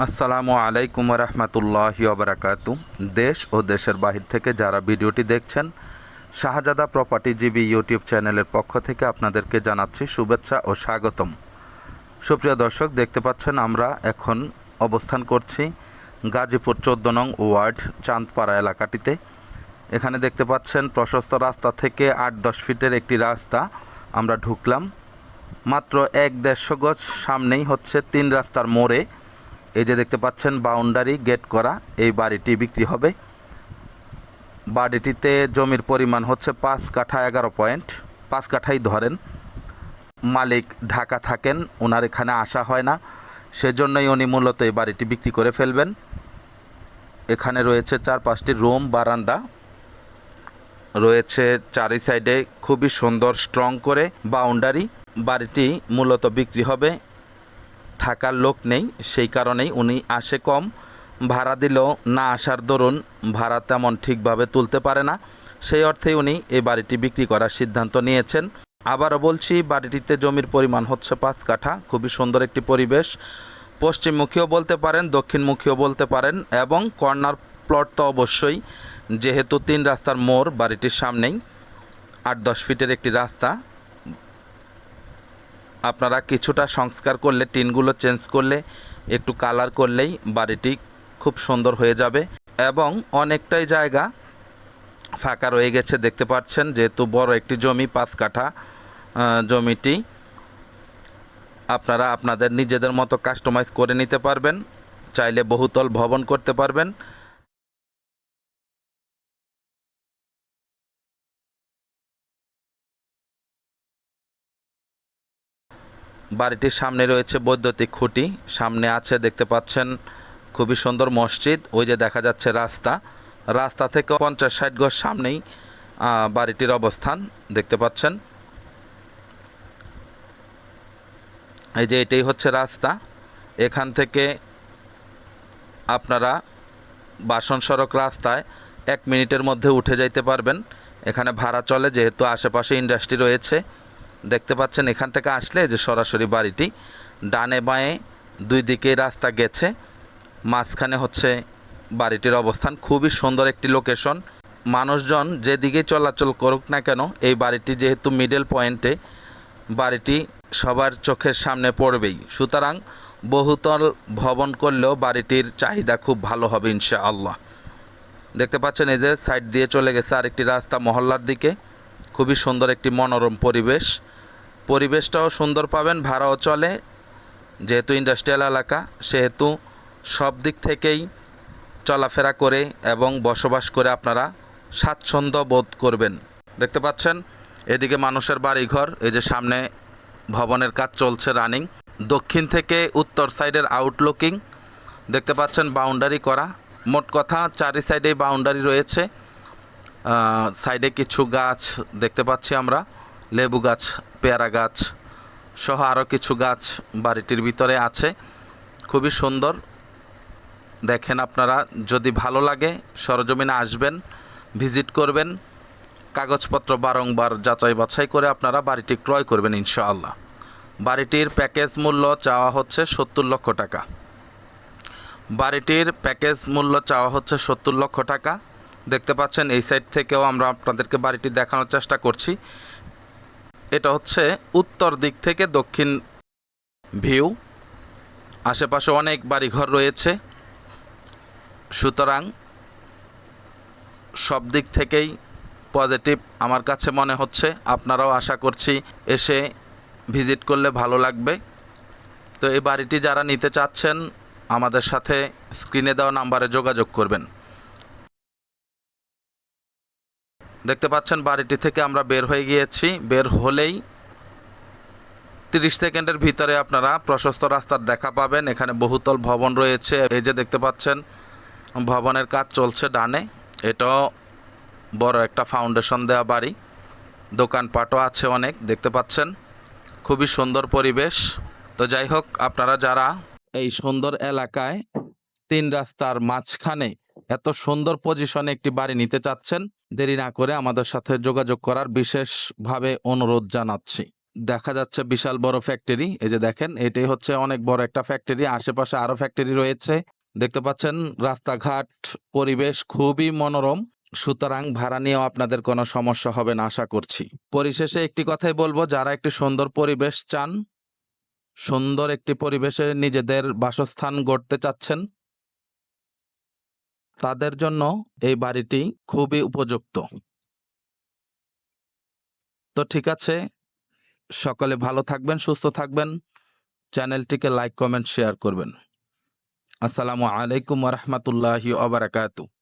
আসসালামু আলাইকুম রহমতুল্লাহি ওবরাকাতু। দেশ ও দেশের বাহির থেকে যারা ভিডিওটি দেখছেন, শাহজাদা প্রপার্টি জিবি ইউটিউব চ্যানেলের পক্ষ থেকে আপনাদেরকে জানাচ্ছি শুভেচ্ছা ও স্বাগতম। সুপ্রিয় দর্শক, দেখতে পাচ্ছেন আমরা এখন অবস্থান করছি গাজীপুর 14 নং ওয়ার্ড চাঁদপাড়া এলাকাটিতে। এখানে দেখতে পাচ্ছেন প্রশস্ত রাস্তা থেকে 8-10 ফিটের একটি রাস্তা আমরা ঢুকলাম। মাত্র 1-150 গজ সামনেই হচ্ছে 3 রাস্তার মোড়ে এই যে দেখতে পাচ্ছেন বাউন্ডারি গেট করা এই বাড়িটি বিক্রি হবে। বাড়িটিতে জমির পরিমাণ হচ্ছে 5 কাঠা 11 পয়েন্ট, 5 কাঠাই ধরেন। মালিক ঢাকা থাকেন, ওনার এখানে আসা হয় না, সেজন্যই উনি মূলত এই বাড়িটি বিক্রি করে ফেলবেন। এখানে রয়েছে 4-5টি রুম, বারান্দা রয়েছে চারি সাইডে, খুবই সুন্দর স্ট্রং করে বাউন্ডারি। বাড়িটি মূলত বিক্রি হবে, থাকার লোক নেই, সেই কারণেই উনি আসে কম। ভাড়া দিলেও না আসার দরুন ভাড়া তেমন ঠিকভাবে তুলতে পারে না, সেই অর্থেই উনি এই বাড়িটি বিক্রি করার সিদ্ধান্ত নিয়েছেন। আবারও বলছি, বাড়িটিতে জমির পরিমাণ হচ্ছে 5 কাঠা, খুবই সুন্দর একটি পরিবেশ। পশ্চিমমুখীও বলতে পারেন, দক্ষিণমুখীও বলতে পারেন, এবং কর্নার প্লট তো অবশ্যই, যেহেতু 3 রাস্তার মোড় বাড়িটির সামনেই। 8-10 ফিটের একটি রাস্তা। আপনারা কিছুটা সংস্কার করলে, টিনগুলো চেঞ্জ করলে, একটু কালার করলেই বাড়িটি খুব সুন্দর হয়ে যাবে। এবং অনেকটাই জায়গা ফাঁকা রয়ে গেছে দেখতে পাচ্ছেন, যেহেতু বড় একটি জমি 5 কাঠা জমিটি আপনারা আপনাদের নিজেদের মতো কাস্টমাইজ করে নিতে পারবেন, চাইলে বহুতল ভবন করতে পারবেন। বাড়িটির সামনে রয়েছে বৈদ্যুতিক খুঁটি, সামনে আছে দেখতে পাচ্ছেন খুবই সুন্দর মসজিদ। ওই যে দেখা যাচ্ছে রাস্তা, রাস্তা থেকে 50-60 গজ সামনেই বাড়িটির অবস্থান দেখতে পাচ্ছেন। এই যে এটাই হচ্ছে রাস্তা, এখান থেকে আপনারা বাসন সড়ক রাস্তায় 1 মিনিটের মধ্যে উঠে যাইতে পারবেন। এখানে ভাড়া চলে, যেহেতু আশেপাশে ইন্ডাস্ট্রি রয়েছে। দেখতে পাচ্ছেন এখান থেকে আসলে যে সরাসরি বাড়িটি, ডানে বাঁয়ে 2 দিকেই রাস্তা গেছে, মাঝখানে হচ্ছে বাড়িটির অবস্থান। খুবই সুন্দর একটি লোকেশন। মানুষজন যেদিকে চলাচল করুক না কেন, এই বাড়িটি যেহেতু মিডল পয়েন্টে, বাড়িটি সবার চোখের সামনে পড়বেই। সুতরাং বহুতল ভবন করলেও বাড়িটির চাহিদা খুব ভালো হবে ইনশাআল্লাহ। দেখতে পাচ্ছেন এই যে সাইড দিয়ে চলে গেছে আরেকটি রাস্তা মহল্লার দিকে। খুবই সুন্দর একটি মনোরম পরিবেশ, পরিবেশটাও সুন্দর পাবেন, ভাড়াও চলে। যেহেতু ইন্ডাস্ট্রিয়াল এলাকা, সেহেতু সব দিক থেকেই চলাফেরা করে এবং বসবাস করে আপনারা স্বাচ্ছন্দ্য বোধ করবেন। দেখতে পাচ্ছেন এদিকে মানুষের বাড়িঘর, এই যে সামনে ভবনের কাজ চলছে রানিং। দক্ষিণ থেকে উত্তর সাইডের আউটলুকিং দেখতে পাচ্ছেন, বাউন্ডারি করা। মোট কথা চারি সাইডেই বাউন্ডারি রয়েছে। সাইডে কিছু গাছ দেখতে পাচ্ছি আমরা, লেবু গাছ, পেয়ারা গাছ সহ আরও কিছু গাছ বাড়িটির ভিতরে আছে। খুবই সুন্দর। দেখেন আপনারা, যদি ভালো লাগে সরজমিনে আসবেন, ভিজিট করবেন, কাগজপত্র বারংবার যাচাই বাছাই করে আপনারা বাড়িটি ক্রয় করবেন ইনশাআল্লাহ। বাড়িটির প্যাকেজ মূল্য চাওয়া হচ্ছে 70 লক্ষ টাকা। বাড়িটির প্যাকেজ মূল্য চাওয়া হচ্ছে 70 লক্ষ টাকা। দেখতে পাচ্ছেন এই সাইড থেকেও আমরা আপনাদেরকে বাড়িটি দেখানোর চেষ্টা করছি। এটা হচ্ছে উত্তর দিক থেকে দক্ষিণ ভিউ, আশেপাশে অনেক বাড়িঘর রয়েছে। সুতরাং সব দিক থেকেই পজিটিভ আমার কাছে মনে হচ্ছে। আপনারাও আশা করছি এসে ভিজিট করলে ভালো লাগবে। তো এই বাড়িটি যারা নিতে চাচ্ছেন, আমাদের সাথে স্ক্রিনে দেওয়া নাম্বারে যোগাযোগ করবেন। দেখতে পাচ্ছেন বাড়িটি থেকে আমরা বের হয়ে গিয়েছি। বের হলেই 30 সেকেন্ডের ভিতরে আপনারা প্রশস্ত রাস্তার দেখা পাবেন। এখানে বহুতল ভবন রয়েছে। এই যে দেখতে পাচ্ছেন ভবনের কাজ চলছে ডানে, এটাও বড় একটা ফাউন্ডেশন দেওয়া বাড়ি। দোকানপাটও আছে অনেক, দেখতে পাচ্ছেন খুবই সুন্দর পরিবেশ। তো যাই হোক, আপনারা যারা এই সুন্দর এলাকায় 3 রাস্তার মাঝখানে এত সুন্দর পজিশনে একটি বাড়ি নিতে চাচ্ছেন, দেরি না করে আমাদের সাথে যোগাযোগ করার বিশেষভাবে অনুরোধ জানাচ্ছি। দেখা যাচ্ছে বিশাল বড় ফ্যাক্টরি। এই যে দেখেন, এটাই হচ্ছে অনেক বড় একটা ফ্যাক্টরি। আশেপাশে আরো ফ্যাক্টরি রয়েছে। দেখতে পাচ্ছেন রাস্তাঘাট, পরিবেশ খুবই মনোরম। সুতরাং ভাড়া নিয়েও আপনাদের কোনো সমস্যা হবে না আশা করছি। পরিশেষে একটি কথাই বলবো, যারা একটি সুন্দর পরিবেশ চান, সুন্দর একটি পরিবেশে নিজেদের বাসস্থান গড়তে চাচ্ছেন, তাদের জন্য এই বাড়িটি খুবই উপযুক্ত। তো ঠিক আছে, সকলে ভালো থাকবেন, সুস্থ থাকবেন। চ্যানেলটিকে লাইক, কমেন্ট, শেয়ার করবেন। আসসালামু আলাইকুম ওয়া রাহমাতুল্লাহি ওয়া বারাকাতুহু।